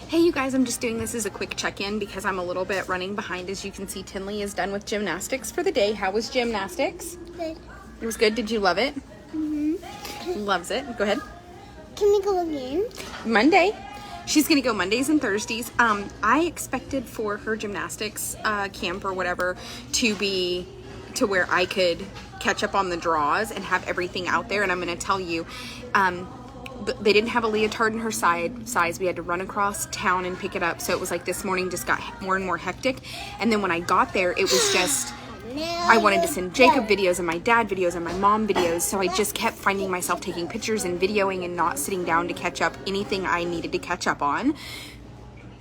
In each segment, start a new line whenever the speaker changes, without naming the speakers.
Hey you guys, I'm just doing this as a quick check-in because I'm a little bit running behind. As you can see, Tinley is done with gymnastics for the day. How was gymnastics?
Good.
It was good. Did you love it?
Mm-hmm.
Loves it. Go ahead.
Can we go again?
Monday. She's going to go Mondays and Thursdays. I expected for her gymnastics camp or whatever to be to where I could catch up on the draws and have everything out there. And I'm going to tell you, they didn't have a leotard in her size. We had to run across town and pick it up. So it was like this morning just got more and more hectic. And then when I got there, it was just, I wanted to send Jacob videos and my dad videos and my mom videos. So I just kept finding myself taking pictures and videoing and not sitting down to catch up anything I needed to catch up on.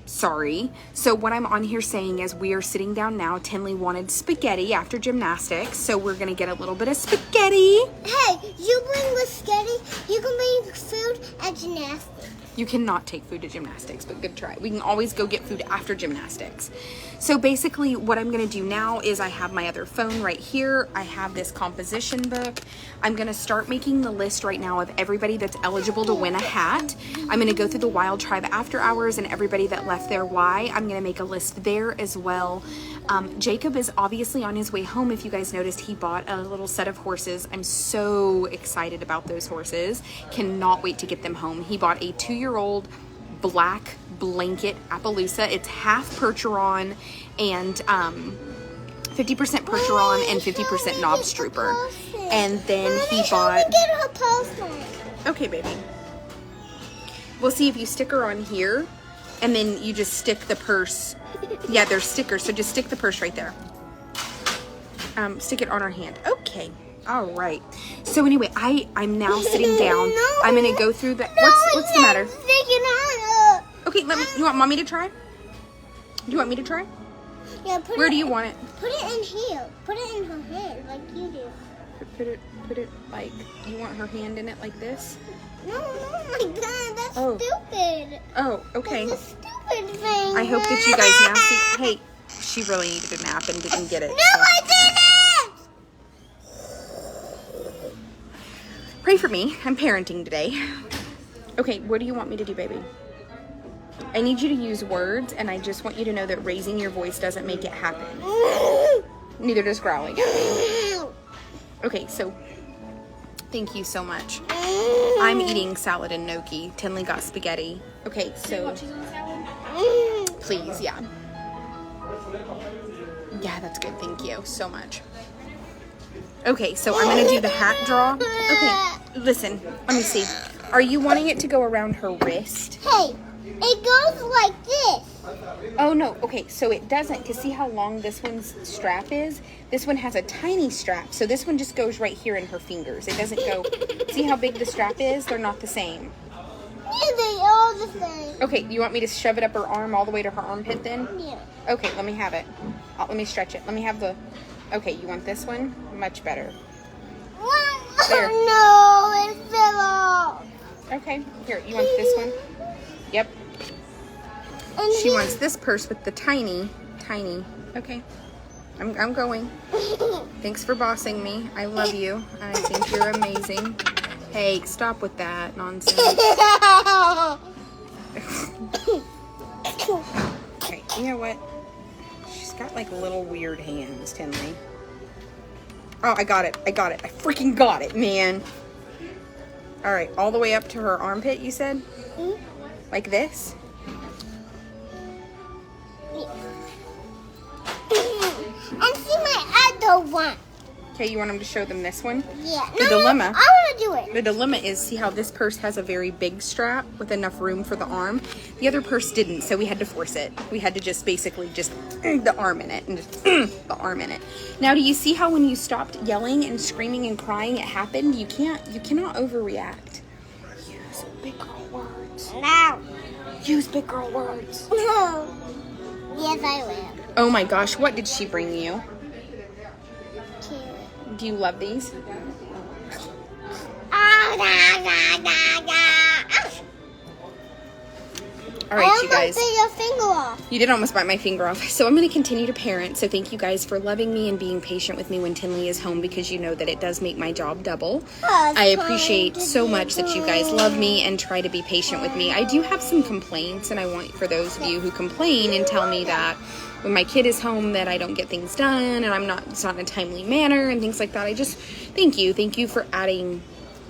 Sorry. So what I'm on here saying is we are sitting down now. Tinley wanted spaghetti after gymnastics. So we're going to get a little bit of spaghetti.
Hey, you bring the spaghetti. You can bring food at gymnastics.
You cannot take food to gymnastics, but good try. We can always go get food after gymnastics. So basically what I'm going to do now is I have my other phone right here. I have this composition book. I'm going to start making the list right now of everybody that's eligible to win a hat. I'm going to go through the Wild Tribe after hours and everybody that left their why. I'm going to make a list there as well. Jacob is obviously on his way home. If you guys noticed, he bought a little set of horses. I'm so excited about those horses. Cannot wait to get them home. He bought a 2-year-old black blanket Appaloosa. It's half Percheron and 50% Percheron and 50% Knobs Trooper. And then he bought... Okay, baby. We'll see if you stick her on here and then you just stick the purse. Yeah, there's stickers, so just stick the purse right there. Stick it on her hand. Okay. All right. So anyway, I'm now sitting down. I'm gonna go through the. What's the matter? Okay, you want mommy to try? Do you want me to try?
Yeah.
Where do you want it?
Put it in here. Put it in her hand like you do.
Put it like you want her hand in it like this.
No, my God, that's stupid.
Oh, okay.
That's a stupid thing.
I hope that you guys now see. Hey, she really needed a nap and didn't get it.
No, I didn't.
Pray for me. I'm parenting today. Okay, what do you want me to do, baby? I need you to use words, and I just want you to know that raising your voice doesn't make it happen. Neither does growling at me. Okay, so thank you so much. I'm eating salad and gnocchi. Tinley got spaghetti. Okay, so please, yeah. Yeah, that's good. Thank you so much. Okay, so I'm gonna do the hat draw. Okay, listen, let me see. Are you wanting it to go around her wrist?
Hey, it goes like this.
Oh no, okay, so it doesn't, because see how long this one's strap is? This one has a tiny strap, so this one just goes right here in her fingers. It doesn't go, see how big the strap is? They're not the same.
Yeah, they are the same.
Okay, you want me to shove it up her arm all the way to her armpit then?
Yeah.
Okay, let me have it. Let me stretch it. Let me have the, okay, you want this one? Much better. There.
No, it fell off.
Okay, here, you want this one? Yep.
And
She wants this purse with the tiny. Okay, I'm going. Thanks for bossing me. I love you. I think you're amazing. Hey, stop with that nonsense. Okay, you know what? She's got like little weird hands, Tinley. Oh, I got it. I freaking got it, man. All right, all the way up to her armpit, you said? Like this?
And see my other one.
Okay, you want them to show them this one?
Yeah.
The dilemma.
I want to do it.
The dilemma is, see how this purse has a very big strap with enough room for the arm? The other purse didn't, so we had to force it. We had to just basically just the arm in it and just the arm in it. Now, do you see how when you stopped yelling and screaming and crying, it happened? You cannot overreact. Use big girl words.
No.
Use big girl words.
No. Yes, I will.
Oh my gosh, what did she bring you?
Carrot.
Do you love these? All right, you guys.
I almost bit your finger off.
You did almost bite my finger off. So I'm going to continue to parent. So thank you guys for loving me and being patient with me when Tinley is home, because you know that it does make my job double. I appreciate so much that you guys love me and try to be patient with me. I do have some complaints, and I want for those of you who complain and tell me that when my kid is home that I don't get things done and it's not in a timely manner and things like that. I just thank you for adding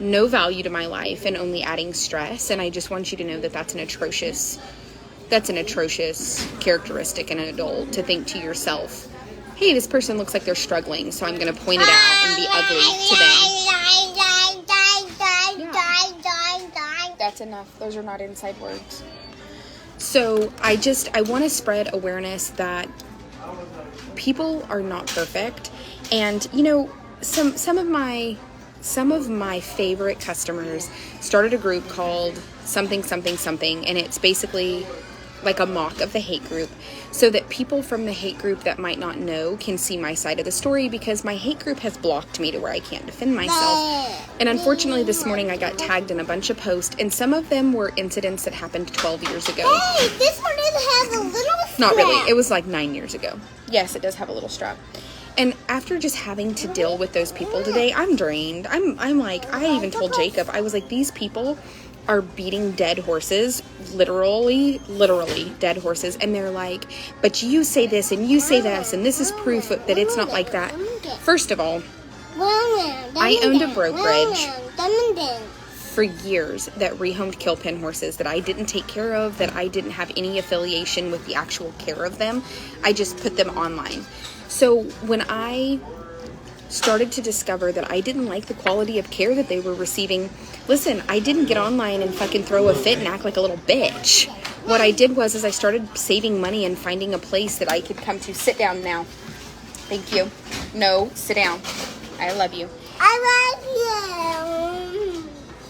no value to my life and only adding stress. And I just want you to know that that's an atrocious characteristic in an adult, to think to yourself, hey, this person looks like they're struggling, so I'm going to point it out and be ugly to them. Yeah. That's enough. Those are not inside words. So I want to spread awareness that people are not perfect. And, you know, some of my favorite customers started a group called something, and it's basically like a mock of the hate group, so that people from the hate group that might not know can see my side of the story, because my hate group has blocked me to where I can't defend myself. And unfortunately this morning I got tagged in a bunch of posts, and some of them were incidents that happened 12 years ago.
Hey, this one has a little strap.
Not really, it was like 9 years ago. Yes, it does have a little strap. And after just having to deal with those people today, I'm drained. I'm like, I even told Jacob, I was like, these people are beating dead horses, literally dead horses. And they're like, but you say this and you say this, and this is proof that it's not like that. First of all, I owned a brokerage for years that rehomed kill pen horses that I didn't take care of, that I didn't have any affiliation with the actual care of them. I just put them online. So when I started to discover that I didn't like the quality of care that they were receiving, listen, I didn't get online and fucking throw a fit and act like a little bitch. What I did was I started saving money and finding a place that I could come to. Sit down now. Thank you. No, sit down. I love you.
I love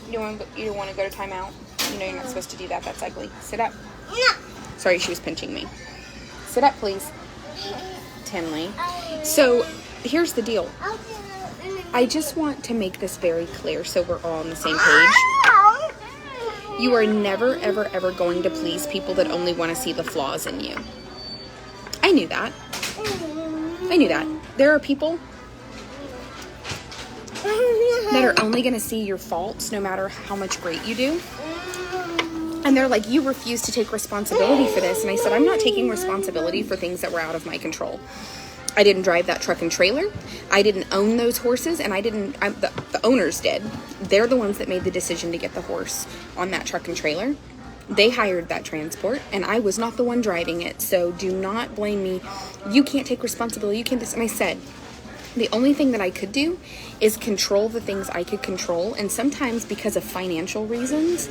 you.
You don't want to go to timeout? You know you're not supposed to do that. That's ugly. Sit up.
No.
Sorry, she was pinching me. Sit up, please. Tinley. So here's the deal. I just want to make this very clear so we're all on the same page. You are never, ever, ever going to please people that only want to see the flaws in you. I knew that. There are people that are only going to see your faults no matter how much great you do. And they're like, you refuse to take responsibility for this. And I said, I'm not taking responsibility for things that were out of my control. I didn't drive that truck and trailer. I didn't own those horses, and the owners did. They're the ones that made the decision to get the horse on that truck and trailer. They hired that transport, and I was not the one driving it. So do not blame me. You can't take responsibility. You can't this. And I said, the only thing that I could do is control the things I could control. And sometimes because of financial reasons,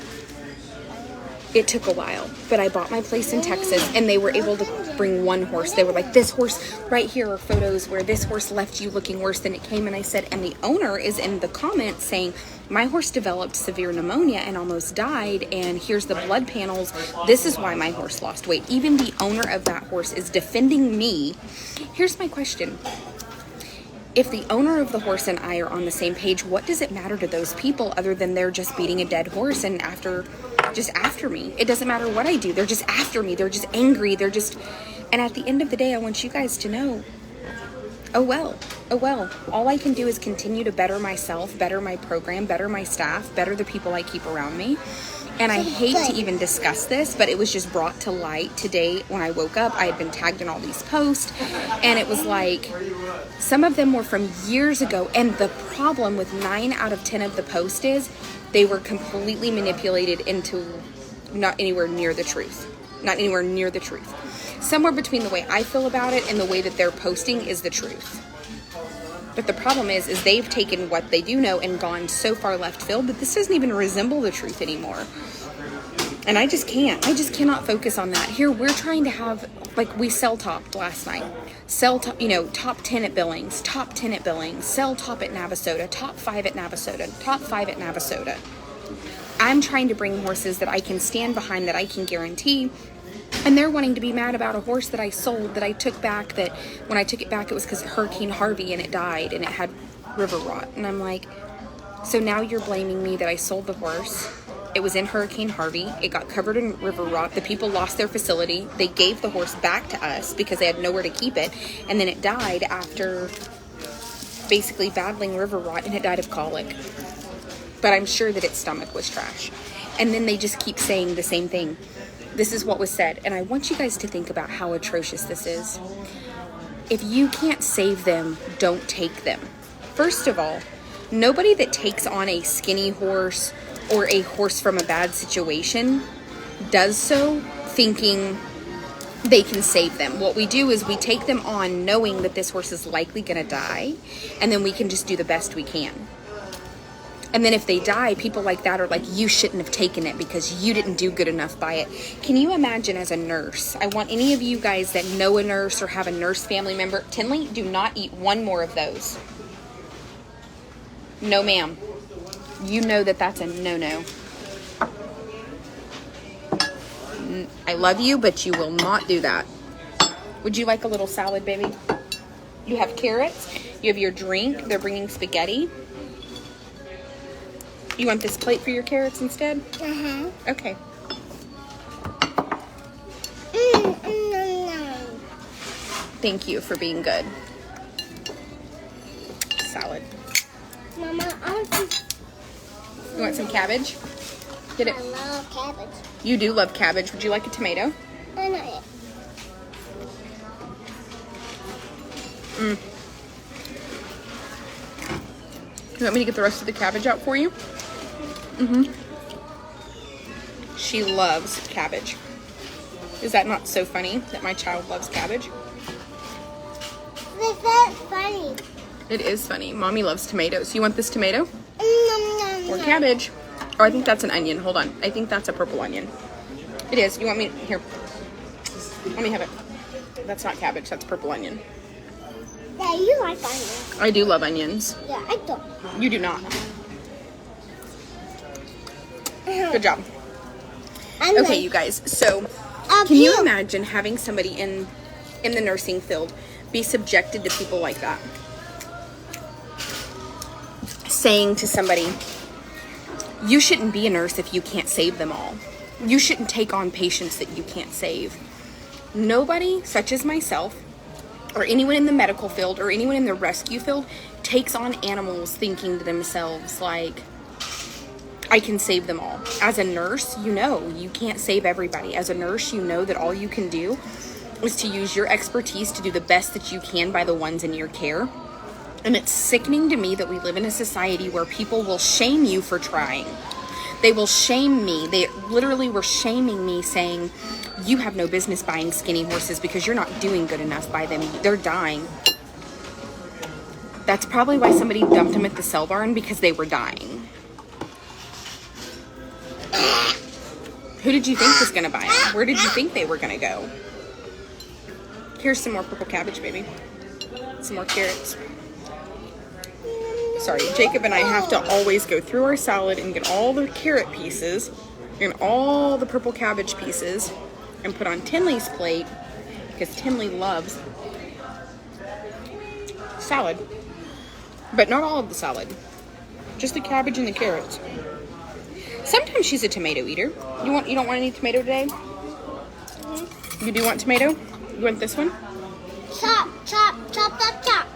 it took a while, but I bought my place in Texas, and they were able to bring one horse. They were like, this horse right here are photos where this horse left you looking worse than it came. And I said, and the owner is in the comments saying, my horse developed severe pneumonia and almost died, and here's the blood panels. This is why my horse lost weight. Even the owner of that horse is defending me. Here's my question. If the owner of the horse and I are on the same page, what does it matter to those people other than they're just beating a dead horse and after me? It doesn't matter what I do. They're just after me. They're just angry. And at the end of the day, I want you guys to know, oh well. All I can do is continue to better myself, better my program, better my staff, better the people I keep around me. And I hate to even discuss this, but it was just brought to light today when I woke up. I had been tagged in all these posts, and it was like, some of them were from years ago. And the problem with 9 out of 10 of the posts is they were completely manipulated into not anywhere near the truth. Somewhere between the way I feel about it and the way that they're posting is the truth. But the problem is they've taken what they do know and gone so far left field that this doesn't even resemble the truth anymore. And I just cannot focus on that. Here, we're trying to have, like, we sell topped last night. Top 10 at Billings, top 10 at Billings, sell top at Navasota, top 5 at Navasota, top 5 at Navasota. I'm trying to bring horses that I can stand behind, that I can guarantee. And they're wanting to be mad about a horse that I sold, that I took back, that when I took it back, it was because of Hurricane Harvey and it died and it had river rot. And I'm like, so now you're blaming me that I sold the horse It was in Hurricane Harvey. It got covered in river rot. The people lost their facility. They gave the horse back to us because they had nowhere to keep it. And then it died after basically battling river rot, and it died of colic. But I'm sure that its stomach was trash. And then they just keep saying the same thing. This is what was said. And I want you guys to think about how atrocious this is. If you can't save them, don't take them. First of all, nobody that takes on a skinny horse or a horse from a bad situation does so thinking they can save them. What we do is we take them on knowing that this horse is likely going to die, and then we can just do the best we can. And then if they die, people like that are like, you shouldn't have taken it because you didn't do good enough by it. Can you imagine as a nurse? I want any of you guys that know a nurse or have a nurse family member, Tinley, do not eat one more of those. No, ma'am. You know that that's a no-no. I love you, but you will not do that. Would you like a little salad, baby? You have carrots. You have your drink. They're bringing spaghetti. You want this plate for your carrots instead?
Uh-huh.
Okay. Thank you for being good. Salad.
Mama, I want some.
You want some cabbage? Get it.
I love cabbage.
You do love cabbage. Would you like a tomato?
I know it.
You want me to get the rest of the cabbage out for you? She loves cabbage. Is that not so funny that my child loves cabbage?
That's funny.
It is funny. Mommy loves tomatoes. You want this tomato?
Nom,
Or
nom.
cabbage? Oh, I think that's an onion. Hold on. I think that's a purple onion. It is. You want me? Here. Let me have it. That's not cabbage. That's purple onion.
Yeah, you like onions.
I do love onions.
Yeah, I don't.
You do not. Good job. Okay, you guys. So, can you imagine having somebody in the nursing field be subjected to people like that? Saying to somebody, you shouldn't be a nurse if you can't save them all. You shouldn't take on patients that you can't save. Nobody, such as myself, or anyone in the medical field, or anyone in the rescue field, takes on animals thinking to themselves, like, I can save them all. As a nurse, you know you can't save everybody. As a nurse, you know that all you can do is to use your expertise to do the best that you can by the ones in your care. And it's sickening to me that we live in a society where people will shame you for trying. They will shame me. They literally were shaming me, saying, you have no business buying skinny horses because you're not doing good enough by them. They're dying. That's probably why somebody dumped them at the sale barn, because they were dying. Who did you think was going to buy them? Where did you think they were going to go? Here's some more purple cabbage, baby. Some more carrots. Sorry, Jacob and I have to always go through our salad and get all the carrot pieces and all the purple cabbage pieces and put on Tinley's plate because Tinley loves salad. But not all of the salad. Just the cabbage and the carrots. Sometimes she's a tomato eater. You don't want any tomato today? You do want tomato? You want this one?
Chop, chop, chop, chop, chop.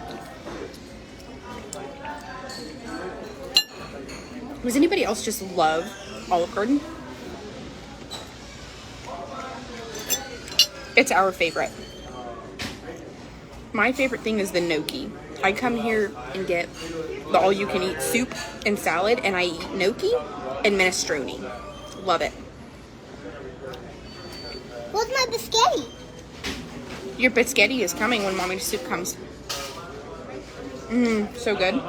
Does anybody else just love Olive Garden? It's our favorite. My favorite thing is the gnocchi. I come here and get the all-you-can-eat soup and salad, and I eat gnocchi and minestrone. Love it.
Where's my biscotti?
Your biscotti is coming when Mommy's soup comes. So good.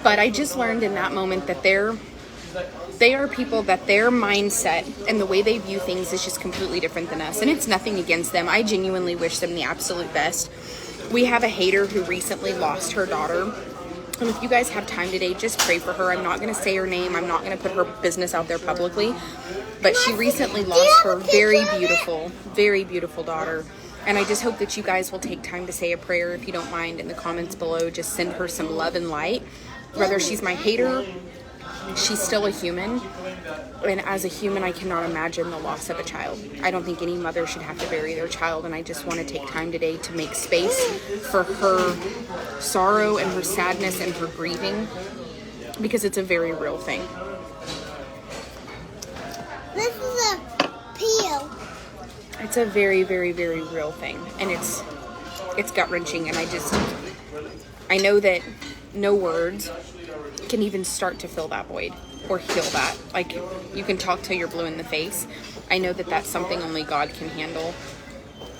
But I just learned in that moment that they are people that their mindset and the way they view things is just completely different than us. And it's nothing against them. I genuinely wish them the absolute best. We have a hater who recently lost her daughter. And if you guys have time today, just pray for her. I'm not going to say her name. I'm not going to put her business out there publicly. But she recently lost her very beautiful daughter. And I just hope that you guys will take time to say a prayer, if you don't mind, in the comments below. Just send her some love and light. Whether she's my hater, she's still a human. And as a human, I cannot imagine the loss of a child. I don't think any mother should have to bury their child, and I just want to take time today to make space for her sorrow and her sadness and her grieving, because it's a very real thing.
This is a peel.
It's a very, very, very real thing, and it's gut-wrenching, and I know that no words can even start to fill that void or heal that. Like, you can talk till you're blue in the face. I know that that's something only God can handle,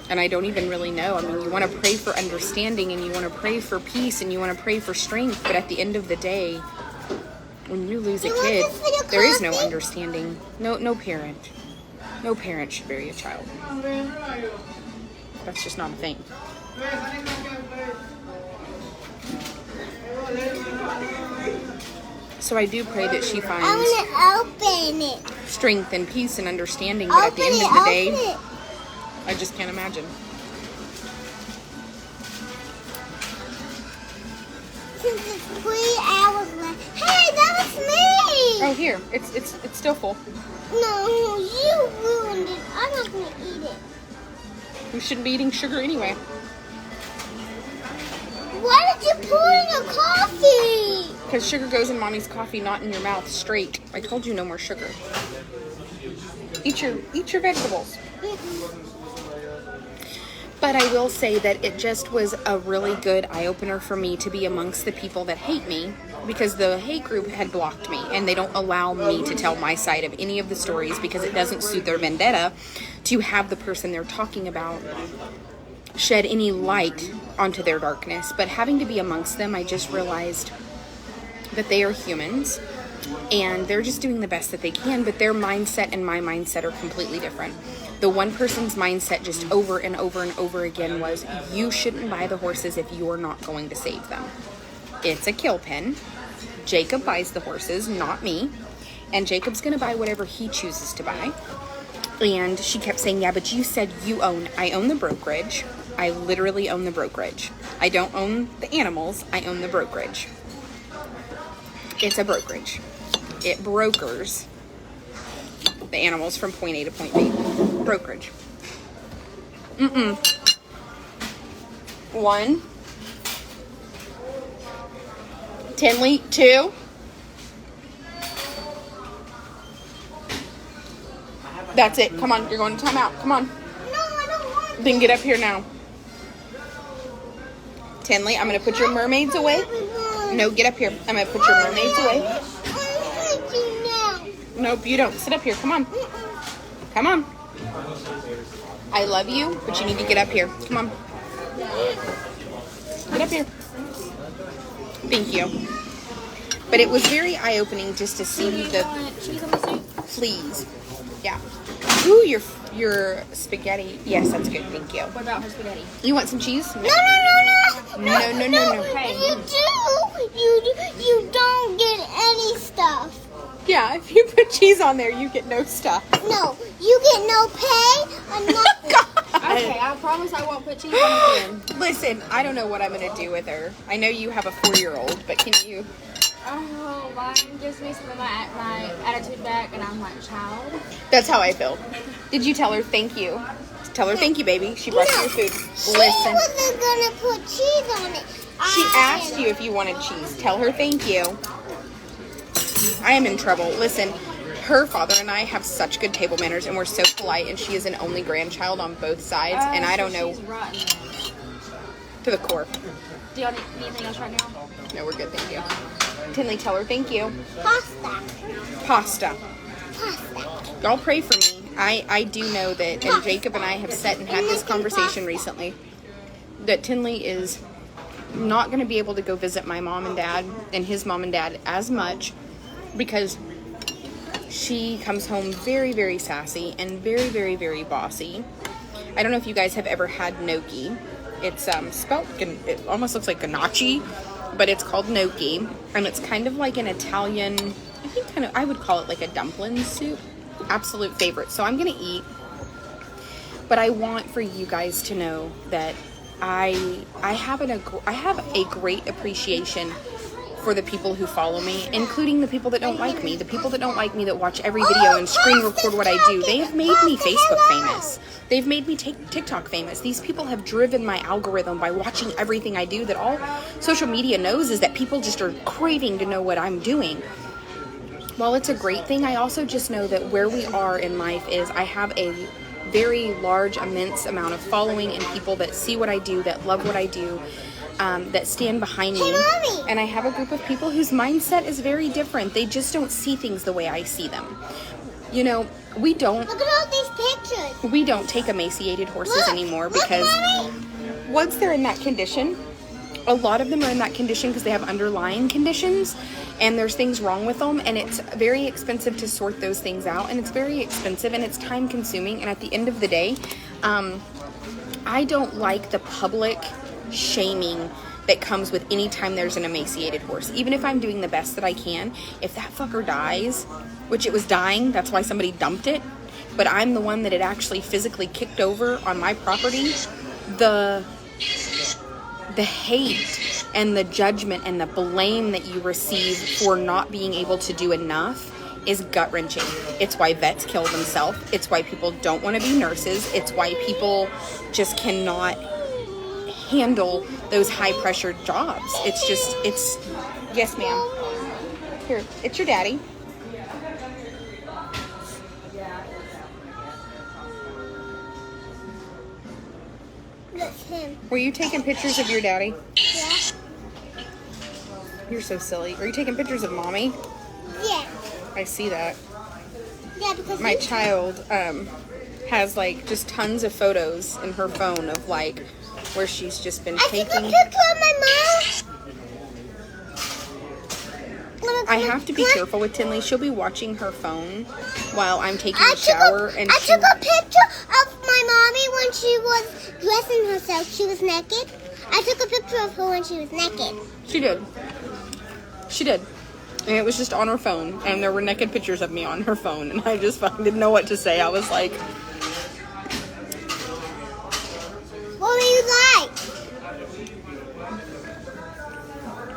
and I don't even really know. I mean, you want to pray for understanding, and you want to pray for peace, and you want to pray for strength, but at the end of the day, when you lose a kid, there is no understanding. No parent should bury a child. That's just not a thing. So I do pray that she finds
Open it.
strength and peace and understanding, but at the end of the day, I just can't imagine.
Since it's 3 hours left. Hey, that was me!
Oh, here. It's still full.
No, you ruined it. I'm not going to eat it.
You shouldn't be eating sugar anyway.
Why did you pour in your coffee?
Because sugar goes in Mommy's coffee, not in your mouth, straight. I told you no more sugar. Eat your vegetables. But I will say that it just was a really good eye-opener for me to be amongst the people that hate me, because the hate group had blocked me, and they don't allow me to tell my side of any of the stories because it doesn't suit their vendetta to have the person they're talking about shed any light onto their darkness. But having to be amongst them, I just realized that they are humans, and they're just doing the best that they can, but their mindset and my mindset are completely different. The one person's mindset just over and over and over again was, you shouldn't buy the horses if you're not going to save them. It's a kill pen. Jacob buys the horses, not me. And Jacob's going to buy whatever he chooses to buy. And she kept saying, yeah, but you said I own the brokerage. I literally own the brokerage. I don't own the animals. I own the brokerage. It's a brokerage. It brokers the animals from point A to point B. Brokerage. 1. Tinley, 2. That's it. Come on, you're going to timeout. Come on.
No, I don't want
Then get up here now. Tinley, I'm going to put your mermaids away. No, get up here. I'm going to put your mermaids away.
I want you now.
Nope, you don't. Sit up here. Come on. Come on. I love you, but you need to get up here. Come on. Get up here. Thank you. But it was very eye-opening just to see the... Please. Yeah. Ooh, your spaghetti. Yes, that's good. Thank you.
What about her spaghetti?
You want some cheese?
No.
No.
You don't get any stuff.
Yeah, if you put cheese on there, you get no stuff.
No, you get no pay or nothing.
Okay, I promise I won't put cheese on again.
Listen, I don't know what I'm going to do with her. I know you have a 4-year-old, but can you...
Oh, mine gives me some of my attitude back, and I'm like, child.
That's how I feel. Did you tell her thank you? Tell her thank you, baby. She brought you your food.
She
Listen.
wasn't gonna put cheese on it.
She asked you if you wanted cheese. Tell her thank you. I am in trouble. Listen, her father and I have such good table manners, and we're so polite, and she is an only grandchild on both sides, and I don't know
She's rotten.
to the core.
Do y'all need anything else right now?
No, we're good, thank you. Tinley, tell her thank you.
Pasta.
Pasta. Y'all pray for me. I do know that, and Jacob and I have sat and had this conversation recently, that Tinley is not going to be able to go visit my mom and dad and his mom and dad as much because she comes home very, very sassy and very, very, very bossy. I don't know if you guys have ever had gnocchi. It's spelled, it almost looks like ganache, but it's called gnocchi, and it's kind of like an Italian, I would call it like a dumpling soup. Absolute favorite. So I'm gonna eat, but I want for you guys to know that I have a great appreciation for the people who follow me, including the people that don't like me, the people that don't like me that watch every video and screen record what I do. They have made me Facebook famous. They've made me TikTok famous. These people have driven my algorithm by watching everything I do, that all social media knows is that people just are craving to know what I'm doing. While it's a great thing, I also just know that where we are in life is I have a very large, immense amount of following and people that see what I do, that love what I do, that stand behind me. And I have a group of people whose mindset is very different. They just don't see things the way I see them. You know, we don't...
Look at all these pictures.
We don't take emaciated horses anymore because once they're in that condition, a lot of them are in that condition because they have underlying conditions and there's things wrong with them, and it's very expensive to sort those things out, and it's very expensive and it's time consuming, and at the end of the day, I don't like the public shaming that comes with any time there's an emaciated horse. Even if I'm doing the best that I can, if that fucker dies, which it was dying, that's why somebody dumped it, but I'm the one that it actually physically kicked over on my property, the hate and the judgment and the blame that you receive for not being able to do enough is gut-wrenching. It's why vets kill themselves. It's why people don't want to be nurses. It's why people just cannot handle those high-pressure jobs. It's yes, ma'am. Here, it's your daddy.
That's him.
Were you taking pictures of your daddy?
Yeah.
You're so silly. Are you taking pictures of mommy?
Yeah.
I see that.
Yeah, because
My child has like just tons of photos in her phone of like where she's just been
I took a
taking.
picture of my mom.
I have to be careful with Tinley. She'll be watching her phone while I'm taking
I
a shower, and
I took a picture of my mommy when she was dressing herself. She was naked. I took a picture of her when she was naked.
She did. She did. And it was just on her phone, and there were naked pictures of me on her phone, and I just fucking didn't know what to say. I was like,
What were you like?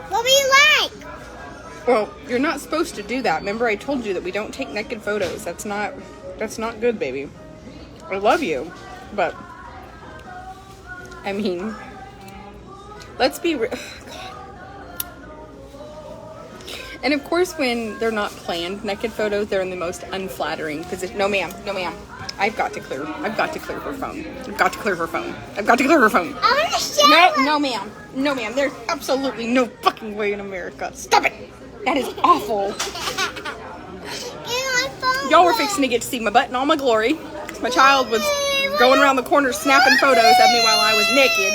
What were you like?
well, you're not supposed to do that. Remember, I told you that we don't take naked photos. That's not good, baby. I love you, but I mean, let's be real. And of course, when they're not planned naked photos, they're in the most unflattering position. No, ma'am. I've got to clear her phone. I've got to clear her phone.
I want to show
No, ma'am. There's absolutely no fucking way in America. Stop it. That is awful. Y'all were fixing to get to see my butt in all my glory. My child was going around the corner snapping photos of me while I was naked.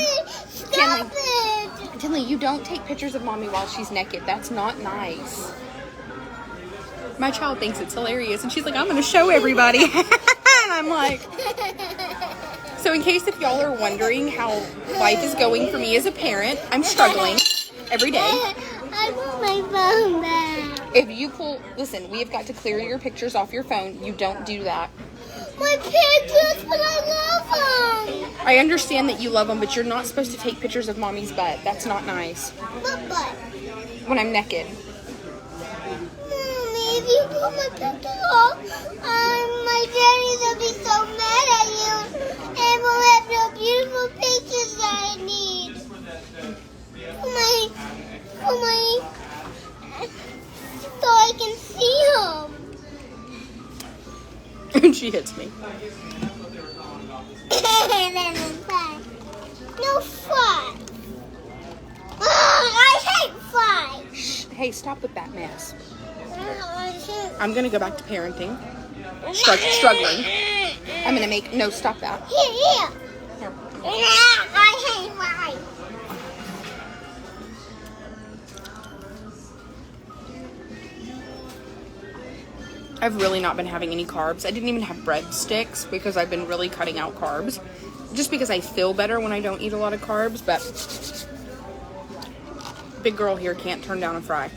Stop it.
Tinley, you don't take pictures of mommy while she's naked. That's not nice. My child thinks it's hilarious, and she's like, I'm going to show everybody. And I'm like... So in case if y'all are wondering how life is going for me as a parent, I'm struggling every day.
I want my phone back.
If you listen, we have got to clear your pictures off your phone. You don't do that.
My pictures, but I love them.
I understand that you love them, but you're not supposed to take pictures of mommy's butt. That's not nice.
What butt?
When I'm naked.
Mommy, if you put my pictures off, my daddy's gonna be so mad at you, and we'll have no beautiful pictures that I need. So I can see him.
And she hits me.
No fun. I hate fun.
Shh. Hey, stop with that mess. I'm going to go back to parenting. Struggling. I'm going to make... No, stop that.
Here.
Here.
I hate fun.
I've really not been having any carbs. I didn't even have breadsticks because I've been really cutting out carbs. Just because I feel better when I don't eat a lot of carbs, but big girl here can't turn down a fry.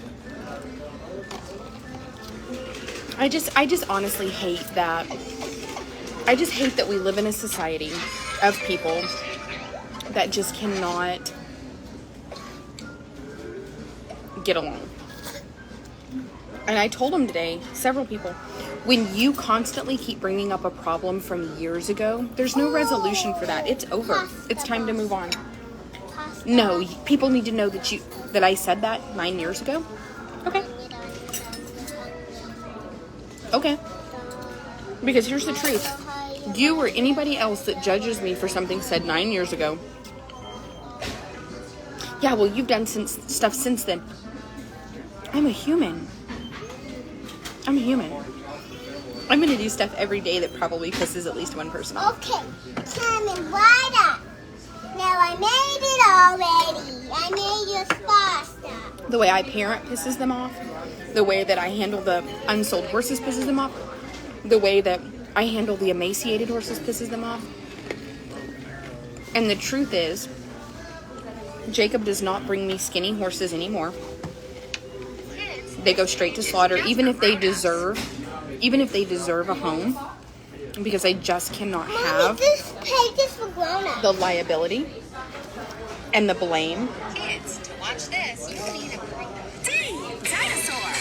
I just honestly hate that. I just hate that we live in a society of people that just cannot get along. And I told him today, several people, when you constantly keep bringing up a problem from years ago, there's no resolution for that. It's over. It's time to move on. No, people need to know that I said that 9 years ago. Okay. Okay. Because here's the truth. You or anybody else that judges me for something said 9 years ago. Yeah, well, you've done stuff since then. I'm a human. I'm a human. I'm going to do stuff every day that probably pisses at least one person off.
Okay, coming right up. Now I made it already. I made your pasta.
The way I parent pisses them off. The way that I handle the unsold horses pisses them off. The way that I handle the emaciated horses pisses them off. And the truth is, Jacob does not bring me skinny horses anymore. They go straight to slaughter, even if they deserve a home, because I just cannot have
This page is for grown-ups.
the liability and the blame.
Kids, to watch this, you need a dinosaur.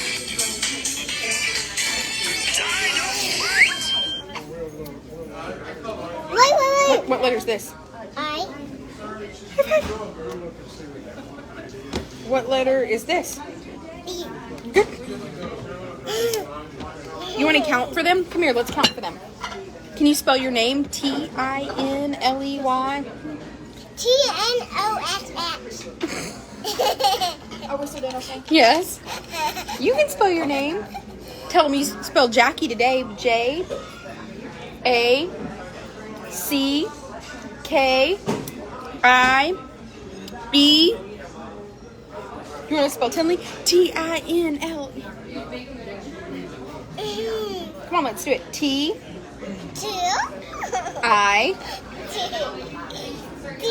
Wait.
What letter is this?
I.
What letter is this?
E.
Good. You want to count for them? Come here, let's count for them. Can you spell your name? Tinley?
T-N-O-S-X.
Are we still doing our thing?
Yes. You can spell your name. Tell them you spell Jackie today. J-A-C-K-I-B. You want to spell Tinley? T-I-N-L-E. Come on, let's do it.
Two.
I.
D.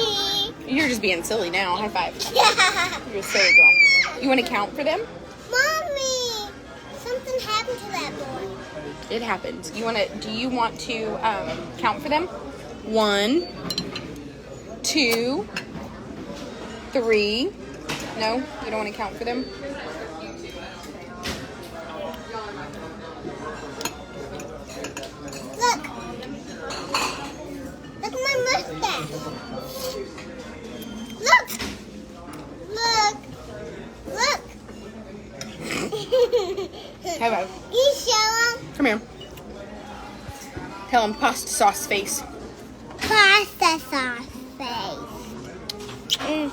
You're just being silly now. High five. You're a silly girl. You want to count for them?
Mommy, something happened to that boy.
It happens. Do you want to count for them? 1, 2, 3. No, you don't want to count for them?
Look. Look at my mustache. Look.
How about?
You show him
Come here. Tell him pasta sauce face.
pasta sauce face.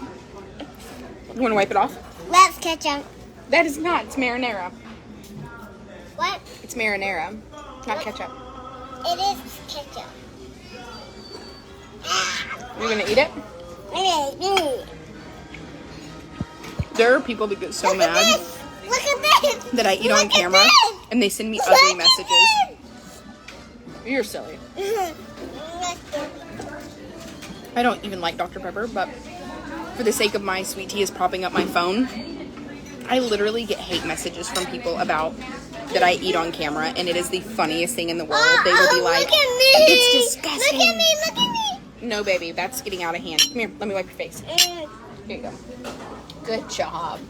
You want to wipe it off?
Let's ketchup.
That is not. It's marinara.
What?
It's marinara, not ketchup.
It is ketchup.
You're going to eat it? There are people that get so
Look at
mad
this. Look at this.
that I eat on
Look at
camera
this.
and they send me
Look
ugly
at
messages. You're silly.
this.
I don't even like Dr. Pepper, but for the sake of my sweet tea is propping up my phone, I literally get hate messages from people about that I eat on camera, and it is the funniest thing in the world. They will be like,
look at me.
it's disgusting.
Look at me. Look at me.
No, baby, that's getting out of hand. Come here, let me wipe your face. Here you go. Good job.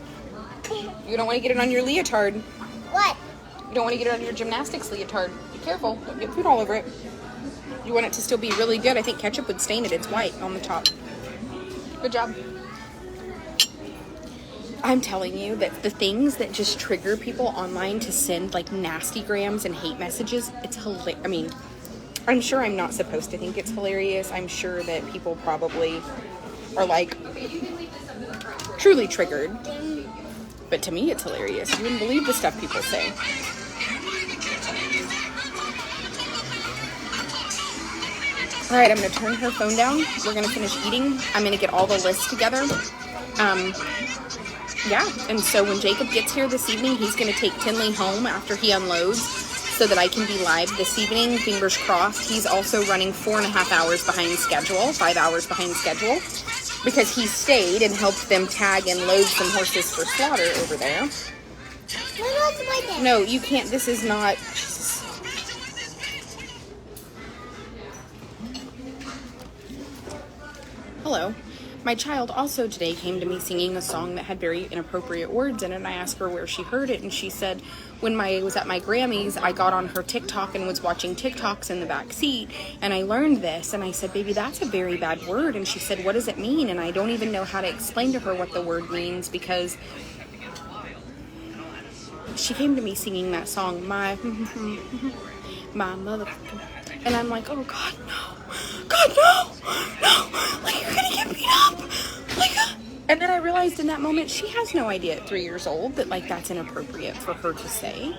You don't want to get it on your leotard.
What?
You don't want to get it on your gymnastics leotard. Be careful. Don't get food all over it. You want it to still be really good. I think ketchup would stain it. It's white on the top. Good job. I'm telling you that the things that just trigger people online to send like nasty grams and hate messages, it's hilarious. I mean, I'm sure I'm not supposed to think it's hilarious. I'm sure that people probably are like truly triggered. But to me, it's hilarious. You wouldn't believe the stuff people say. All right, I'm going to turn her phone down. We're going to finish eating. I'm going to get all the lists together. Yeah, and so when Jacob gets here this evening, he's going to take Tinley home after he unloads so that I can be live this evening. Fingers crossed. He's also running 4.5 hours behind schedule, 5 hours behind schedule, because he stayed and helped them tag and load some horses for slaughter over there. No, you can't. This is not... Hello. My child also today came to me singing a song that had very inappropriate words in it, and I asked her where she heard it, and she said, when I was at my Grammys, I got on her TikTok and was watching TikToks in the back seat, and I learned this, and I said, baby, that's a very bad word. And she said, what does it mean? And I don't even know how to explain to her what the word means, because she came to me singing that song, my motherfucker. And I'm like, oh God, no. God, no. Like, you're gonna get beat up. Like, and then I realized in that moment, she has no idea at 3 years old that, like, that's inappropriate for her to say.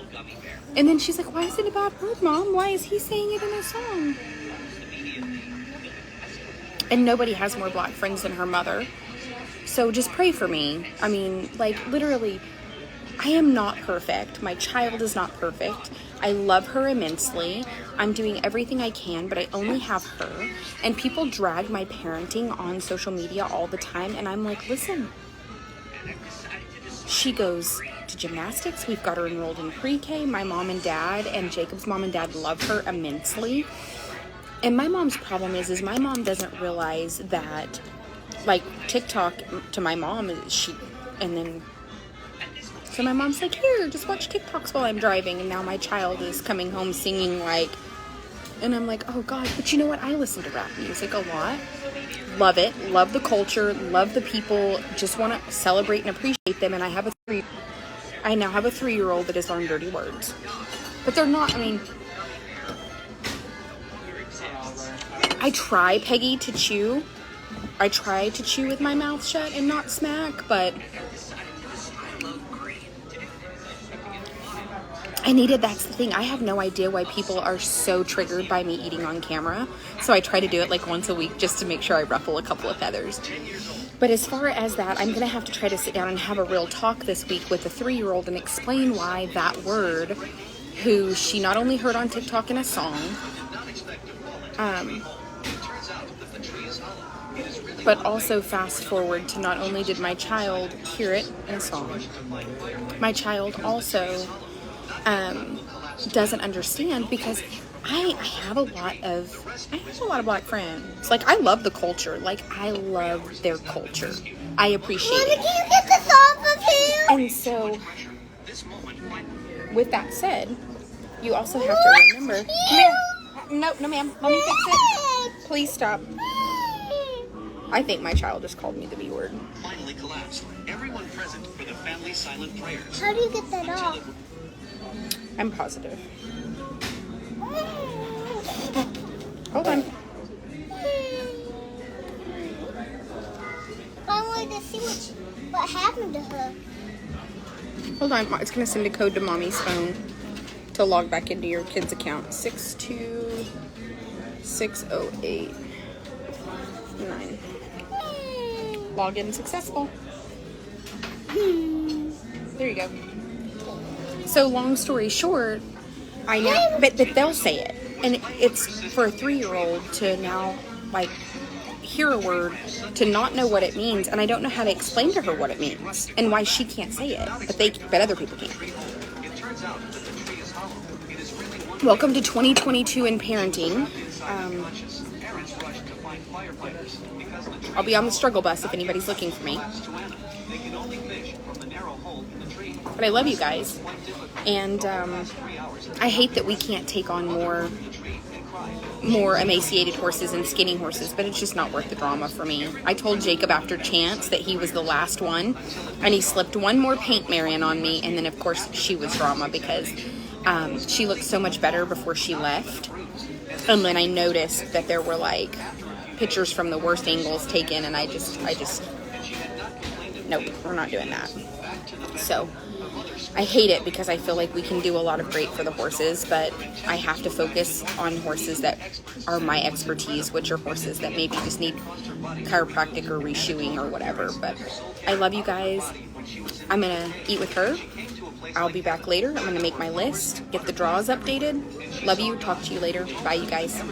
And then she's like, why is it a bad word, Mom? Why is he saying it in a song? And nobody has more black friends than her mother. So just pray for me. I mean, like, literally, I am not perfect. My child is not perfect. I love her immensely. I'm doing everything I can, but I only have her. And people drag my parenting on social media all the time, and I'm like, listen. She goes to gymnastics. We've got her enrolled in pre-K. My mom and dad and Jacob's mom and dad love her immensely. And my mom's problem is my mom doesn't realize that, like, TikTok to my mom, so my mom's like, here, just watch TikToks while I'm driving. And now my child is coming home singing, like, and I'm like, oh God. But you know what? I listen to rap music a lot. Love it. Love the culture. Love the people. Just want to celebrate and appreciate them. And I now have a 3-year-old that has learned dirty words. But they're not, I mean, I try, Peggy, to chew. I try to chew with my mouth shut and not smack, but that's the thing. I have no idea why people are so triggered by me eating on camera. So I try to do it like once a week just to make sure I ruffle a couple of feathers. But as far as that, I'm going to have to try to sit down and have a real talk this week with the 3-year-old and explain why that word, who she not only heard on TikTok in a song, but also fast forward to not only did my child hear it in a song, my child also doesn't understand, because I have a lot of black friends. Like, I love the culture. Like, I love their culture. I appreciate it.
Can you get this off of him?
And so, with that said, you also have to remember. Come here. No, ma'am. Let me fix it. Please stop. I think my child just called me the B word.
Finally collapsed. Everyone present for the family silent prayers.
How do you get that off?
I'm positive. Hold on.
I wanted to see what happened to her.
Hold on. It's going to send a code to Mommy's phone to log back into your kid's account. 62608. 9. Login successful. There you go. So long story short, I know, but they'll say it, and it's for a 3-year-old to now, like, hear a word, to not know what it means, and I don't know how to explain to her what it means and why she can't say it, but other people can. Welcome to 2022 in parenting. I'll be on the struggle bus if anybody's looking for me. But I love you guys. And I hate that we can't take on more emaciated horses and skinny horses, but it's just not worth the drama for me. I told Jacob after Chance that he was the last one, and he slipped one more paint Marion on me, and then of course she was drama because she looked so much better before she left. And then I noticed that there were like pictures from the worst angles taken, and I just nope, we're not doing that. So I hate it because I feel like we can do a lot of great for the horses, but I have to focus on horses that are my expertise, which are horses that maybe just need chiropractic or reshoeing or whatever. But I love you guys. I'm gonna eat with her. I'll be back later. I'm gonna make my list, get the draws updated. Love you. Talk to you later. Bye, you guys.